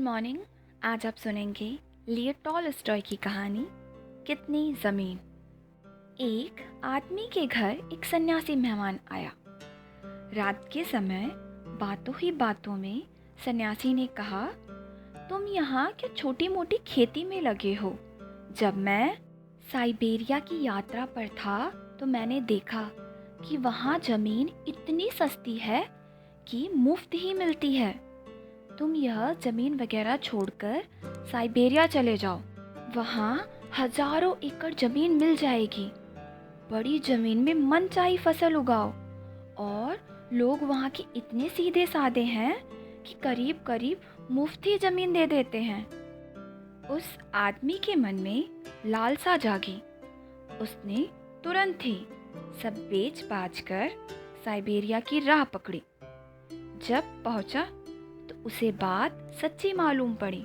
Morning. आज आप सुनेंगे लियो टॉलस्टॉय की कहानी कितनी ज़मीन। एक आदमी के घर एक सन्यासी मेहमान आया। रात के समय बातों ही बातों में सन्यासी ने कहा, तुम यहाँ क्या छोटी मोटी खेती में लगे हो? जब मैं साइबेरिया की यात्रा पर था तो मैंने देखा कि वहाँ ज़मीन इतनी सस्ती है कि मुफ्त ही मिलती है। तुम यह ज़मीन वगैरह छोड़कर साइबेरिया चले जाओ, वहाँ हजारों एकड़ ज़मीन मिल जाएगी। बड़ी ज़मीन में मनचाही फसल उगाओ। और लोग वहाँ के इतने सीधे साधे हैं कि करीब करीब मुफ्त ही ज़मीन दे देते हैं। उस आदमी के मन में लालसा जागी। उसने तुरंत ही सब बेच बाच कर साइबेरिया की राह पकड़ी। जब पहुंचा तो उसे बात सच्ची मालूम पड़ी।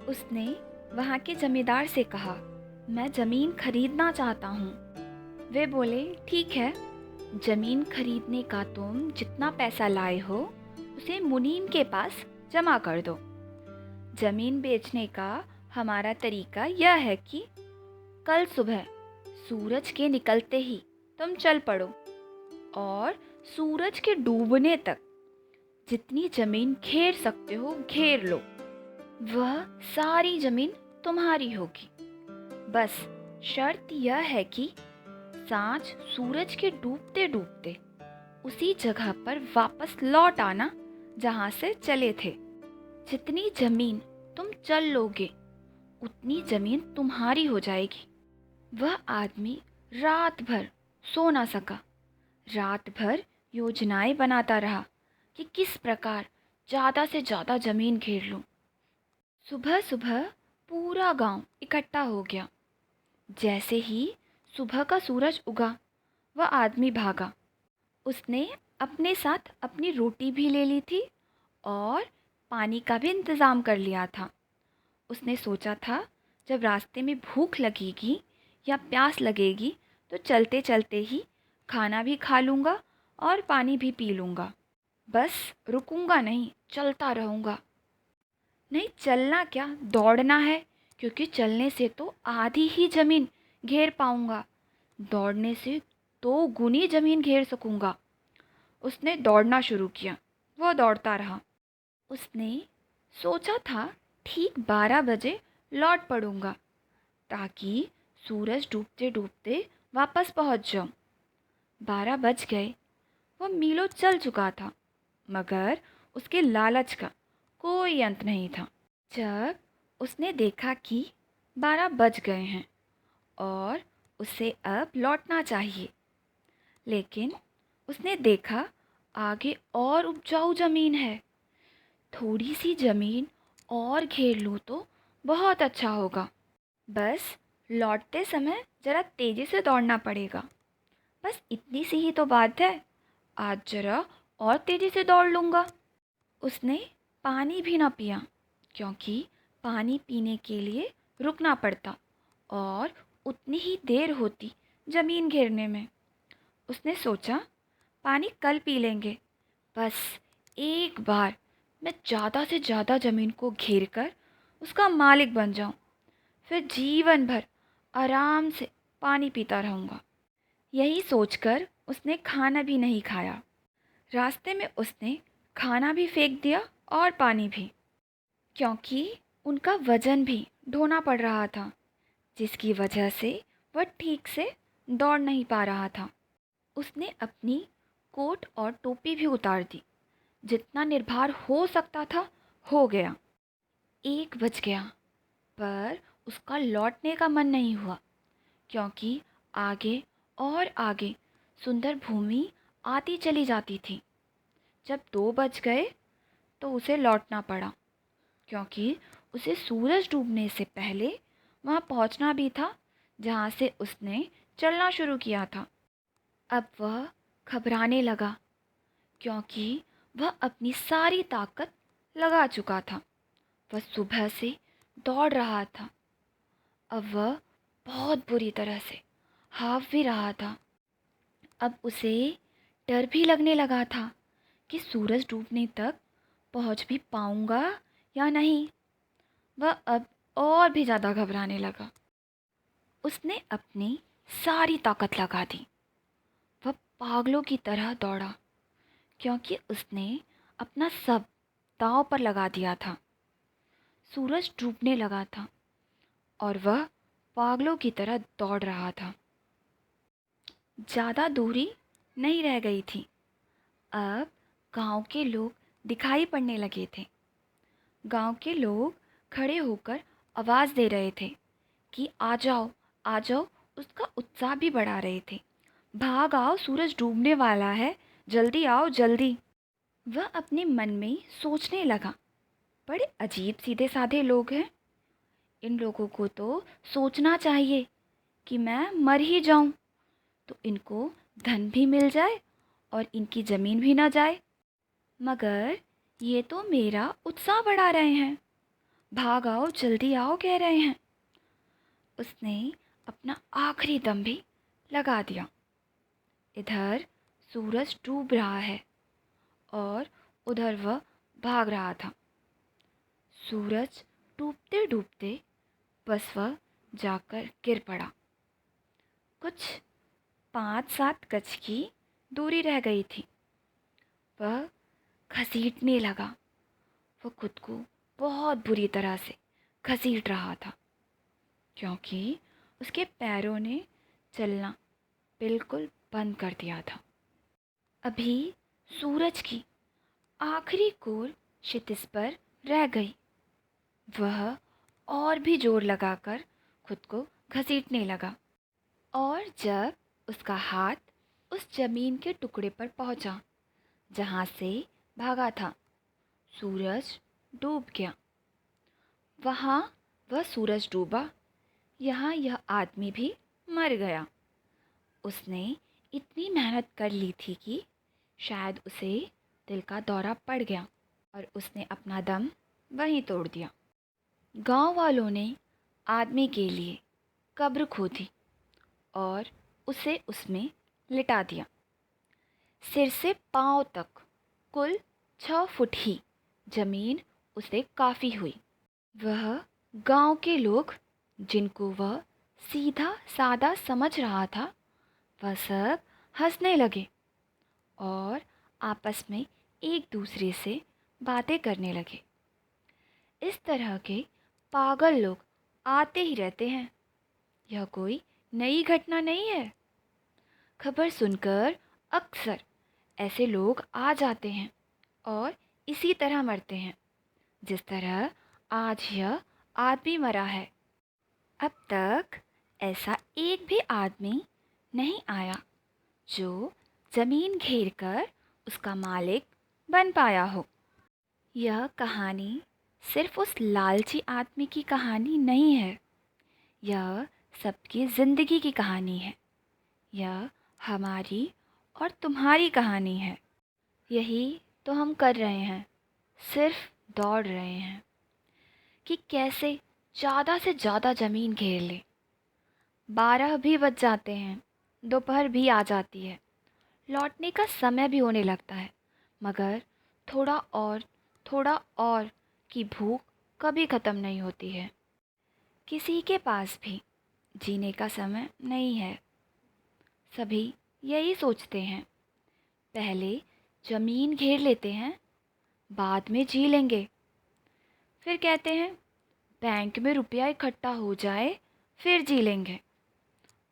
उसने वहाँ के जमींदार से कहा, मैं ज़मीन खरीदना चाहता हूँ। वे बोले, ठीक है, ज़मीन खरीदने का तुम जितना पैसा लाए हो उसे मुनीम के पास जमा कर दो। ज़मीन बेचने का हमारा तरीका यह है कि कल सुबह सूरज के निकलते ही तुम चल पड़ो और सूरज के डूबने तक जितनी ज़मीन घेर सकते हो घेर लो। वह सारी ज़मीन तुम्हारी होगी। बस शर्त यह है कि सांझ सूरज के डूबते डूबते उसी जगह पर वापस लौट आना जहाँ से चले थे। जितनी ज़मीन तुम चल लोगे उतनी ज़मीन तुम्हारी हो जाएगी। वह आदमी रात भर सो ना सका। रात भर योजनाएं बनाता रहा कि किस प्रकार ज़्यादा से ज़्यादा ज़मीन घेर लूं। सुबह सुबह पूरा गांव इकट्ठा हो गया। जैसे ही सुबह का सूरज उगा वह आदमी भागा। उसने अपने साथ अपनी रोटी भी ले ली थी और पानी का भी इंतज़ाम कर लिया था। उसने सोचा था, जब रास्ते में भूख लगेगी या प्यास लगेगी तो चलते चलते ही खाना भी खा लूँगा और पानी भी पी लूँगा। बस रुकूंगा नहीं, चलता रहूँगा। नहीं, चलना क्या, दौड़ना है, क्योंकि चलने से तो आधी ही ज़मीन घेर पाऊँगा, दौड़ने से 2 गुनी ज़मीन घेर सकूँगा। उसने दौड़ना शुरू किया। वह दौड़ता रहा। उसने सोचा था ठीक 12 बजे लौट पड़ूँगा ताकि सूरज डूबते डूबते वापस पहुँच जाऊँ। 12 बज गए। वह मीलों चल चुका था, मगर उसके लालच का कोई अंत नहीं था। जब उसने देखा कि 12 बज गए हैं और उसे अब लौटना चाहिए, लेकिन उसने देखा आगे और उपजाऊ ज़मीन है। थोड़ी सी ज़मीन और घेर लूँ तो बहुत अच्छा होगा। बस लौटते समय ज़रा तेज़ी से दौड़ना पड़ेगा। बस इतनी सी ही तो बात है, आज ज़रा और तेज़ी से दौड़ लूँगा। उसने पानी भी ना पिया, क्योंकि पानी पीने के लिए रुकना पड़ता और उतनी ही देर होती ज़मीन घेरने में। उसने सोचा, पानी कल पी लेंगे। बस एक बार मैं ज़्यादा से ज़्यादा ज़मीन को घेर कर उसका मालिक बन जाऊं, फिर जीवन भर आराम से पानी पीता रहूँगा। यही सोचकर उसने खाना भी नहीं खाया। रास्ते में उसने खाना भी फेंक दिया और पानी भी, क्योंकि उनका वज़न भी ढोना पड़ रहा था, जिसकी वजह से वह ठीक से दौड़ नहीं पा रहा था। उसने अपनी कोट और टोपी भी उतार दी। जितना निर्भर हो सकता था हो गया। 1 बज गया, पर उसका लौटने का मन नहीं हुआ, क्योंकि आगे और आगे सुंदर भूमि आती चली जाती थी। जब 2 बज गए तो उसे लौटना पड़ा, क्योंकि उसे सूरज डूबने से पहले वहाँ पहुँचना भी था जहाँ से उसने चलना शुरू किया था। अब वह घबराने लगा, क्योंकि वह अपनी सारी ताकत लगा चुका था। वह सुबह से दौड़ रहा था। अब वह बहुत बुरी तरह से हाफ भी रहा था। अब उसे डर भी लगने लगा था कि सूरज डूबने तक पहुंच भी पाऊंगा या नहीं। वह अब और भी ज़्यादा घबराने लगा। उसने अपनी सारी ताकत लगा दी। वह पागलों की तरह दौड़ा, क्योंकि उसने अपना सब दांव पर लगा दिया था। सूरज डूबने लगा था और वह पागलों की तरह दौड़ रहा था। ज़्यादा दूरी नहीं रह गई थी। अब गांव के लोग दिखाई पड़ने लगे थे। गांव के लोग खड़े होकर आवाज़ दे रहे थे कि आ जाओ, आ जाओ। उसका उत्साह भी बढ़ा रहे थे। भाग आओ, सूरज डूबने वाला है, जल्दी आओ, जल्दी। वह अपने मन में सोचने लगा, बड़े अजीब सीधे साधे लोग हैं। इन लोगों को तो सोचना चाहिए कि मैं मर ही जाऊं, तो इनको धन भी मिल जाए और इनकी ज़मीन भी ना जाए। मगर ये तो मेरा उत्साह बढ़ा रहे हैं। भाग आओ, जल्दी आओ कह रहे हैं। उसने अपना आखिरी दम भी लगा दिया। इधर सूरज डूब रहा है और उधर वह भाग रहा था। सूरज डूबते डूबते बस वह जाकर गिर पड़ा। कुछ 5-7 गज की दूरी रह गई थी। वह घसीटने लगा। वह खुद को बहुत बुरी तरह से घसीट रहा था, क्योंकि उसके पैरों ने चलना बिल्कुल बंद कर दिया था। अभी सूरज की आखिरी कोर क्षितिज पर रह गई। वह और भी जोर लगाकर खुद को घसीटने लगा, और जब उसका हाथ उस जमीन के टुकड़े पर पहुंचा जहां से भागा था, सूरज डूब गया। वहाँ वह सूरज डूबा, यहाँ यह आदमी भी मर गया। उसने इतनी मेहनत कर ली थी कि शायद उसे दिल का दौरा पड़ गया और उसने अपना दम वहीं तोड़ दिया। गांव वालों ने आदमी के लिए कब्र खोदी और उसे उसमें लिटा दिया। सिर से पांव तक कुल 6 फुट ही जमीन उसे काफ़ी हुई। वह गांव के लोग, जिनको वह सीधा सादा समझ रहा था, वह सब हंसने लगे और आपस में एक दूसरे से बातें करने लगे। इस तरह के पागल लोग आते ही रहते हैं। यह कोई नई घटना नहीं है। खबर सुनकर अक्सर ऐसे लोग आ जाते हैं और इसी तरह मरते हैं, जिस तरह आज यह आदमी मरा है। अब तक ऐसा एक भी आदमी नहीं आया जो ज़मीन घेर कर उसका मालिक बन पाया हो। यह कहानी सिर्फ उस लालची आदमी की कहानी नहीं है, यह सबकी ज़िंदगी की कहानी है। यह हमारी और तुम्हारी कहानी है। यही तो हम कर रहे हैं, सिर्फ दौड़ रहे हैं कि कैसे ज़्यादा से ज़्यादा ज़मीन घेर ले। 12 भी बज जाते हैं, दोपहर भी आ जाती है, लौटने का समय भी होने लगता है, मगर थोड़ा और की भूख कभी ख़त्म नहीं होती है। किसी के पास भी जीने का समय नहीं है। सभी यही सोचते हैं, पहले ज़मीन घेर लेते हैं, बाद में जी लेंगे। फिर कहते हैं बैंक में रुपया इकट्ठा हो जाए फिर जी लेंगे,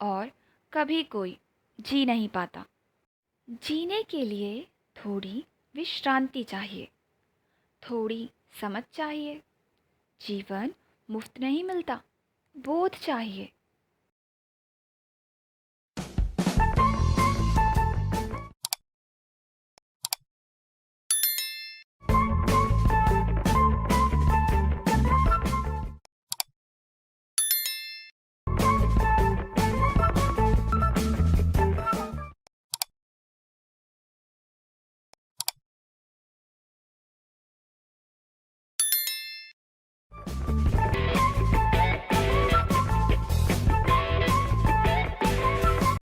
और कभी कोई जी नहीं पाता। जीने के लिए थोड़ी विश्रांति चाहिए, थोड़ी समझ चाहिए। जीवन मुफ्त नहीं मिलता, बोध चाहिए।